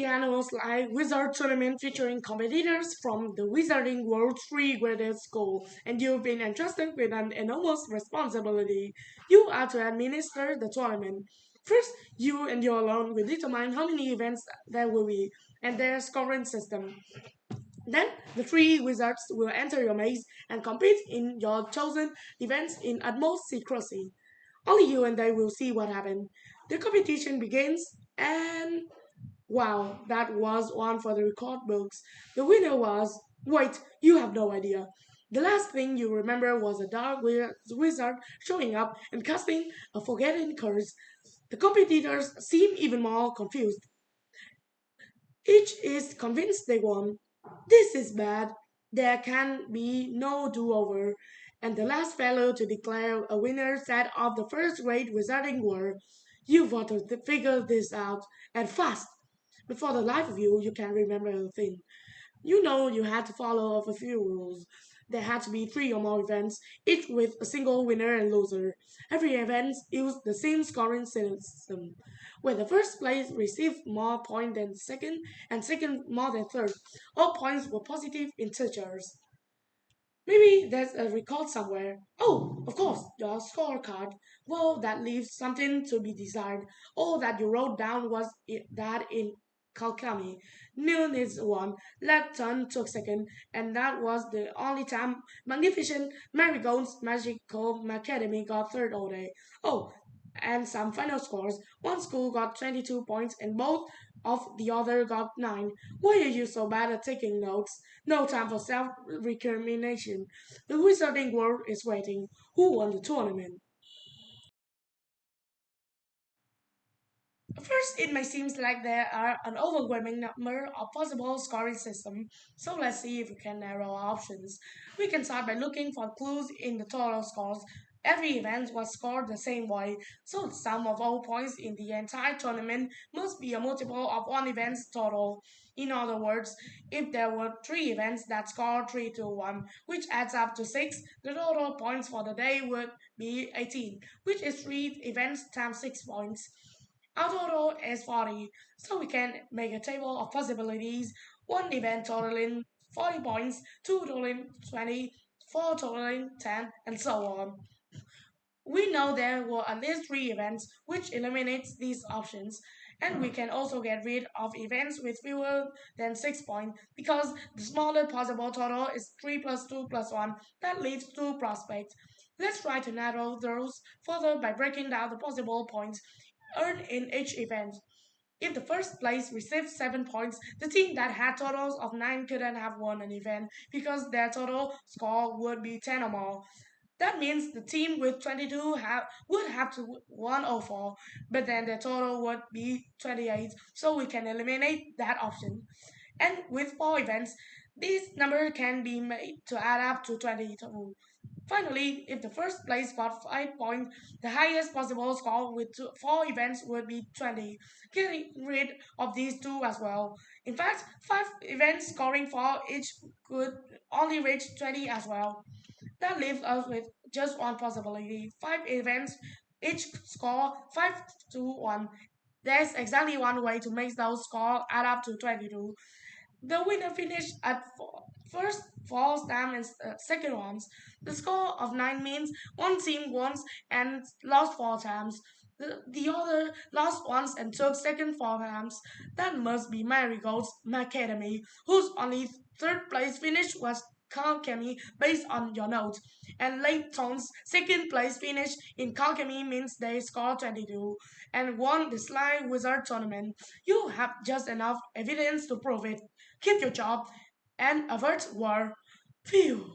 annual Sly Wizard Tournament featuring competitors from the Wizarding World's three greatest schools, and you've been entrusted with an enormous responsibility. You are to administer the tournament. First, you and you alone will determine how many events there will be and their scoring system. Then, the three wizards will enter your maze and compete in your chosen events in utmost secrecy. Only you and they will see what happened. The competition begins, and wow, that was one for the record books. The winner was. Wait, you have no idea. The last thing you remember was a dark wizard showing up and casting a forgotten curse. The competitors seem even more confused. Each is convinced they won. This is bad. There can be no do over. And the last fellow to declare a winner said of the first grade wizarding were, you've got to figure this out, and fast. But for the life of you, you can't remember a thing. You know you had to follow a few rules. There had to be three or more events, each with a single winner and loser. Every event used the same scoring system, where the first place received more points than second, and second more than third. All points were positive integers. Maybe there's a record somewhere. Oh, of course, your scorecard. Well, that leaves something to be desired. All that you wrote down was that in Kalkami. Noon is one, left turn took second, and that was the only time Magnificent Marigold's Magical Academy got third all day. Oh, and some final scores. One school got 22 points and both of the other got 9. Why are you so bad at taking notes? No time for self-recrimination. The wizarding world is waiting. Who won the tournament? First, it may seem like there are an overwhelming number of possible scoring systems, so let's see if we can narrow our options. We can start by looking for clues in the total scores. Every event was scored the same way, so the sum of all points in the entire tournament must be a multiple of one event's total. In other words, if there were three events that scored 3 to 1, which adds up to 6, the total points for the day would be 18, which is 3 events times 6 points. Our total is 40, so we can make a table of possibilities. One event totaling 40 points, two totaling 20, four totaling 10, and so on. We know there were at least three events, which eliminates these options. And we can also get rid of events with fewer than 6 points because the smaller possible total is 3 plus 2 plus 1. That leaves two prospects. Let's try to narrow those further by breaking down the possible points earned in each event. If the first place received 7 points, the team that had totals of 9 couldn't have won an event because their total score would be 10 or more. That means the team with 22 would have to 104, but then their total would be 28, so we can eliminate that option. And with 4 events, this number can be made to add up to 22. Finally, if the first place got 5 points, the highest possible score with 4 events would be 20, getting rid of these two as well. In fact, 5 events scoring 4 each could only reach 20 as well. That leaves us with just one possibility. 5 events, each score 5 to 1. There's exactly one way to make those scores add up to 22. The winner finished at first four stamp and second ones. The score of 9 means one team won and lost 4 times. The other lost once and took second 4 times. That must be Marigold's Academy, whose only third place finish was Kalkemi based on your notes. And Layton's second place finish in Kalkemi means they scored 22 and won the Sly Wizard tournament. You have just enough evidence to prove it. Keep your job and avert war. Phew.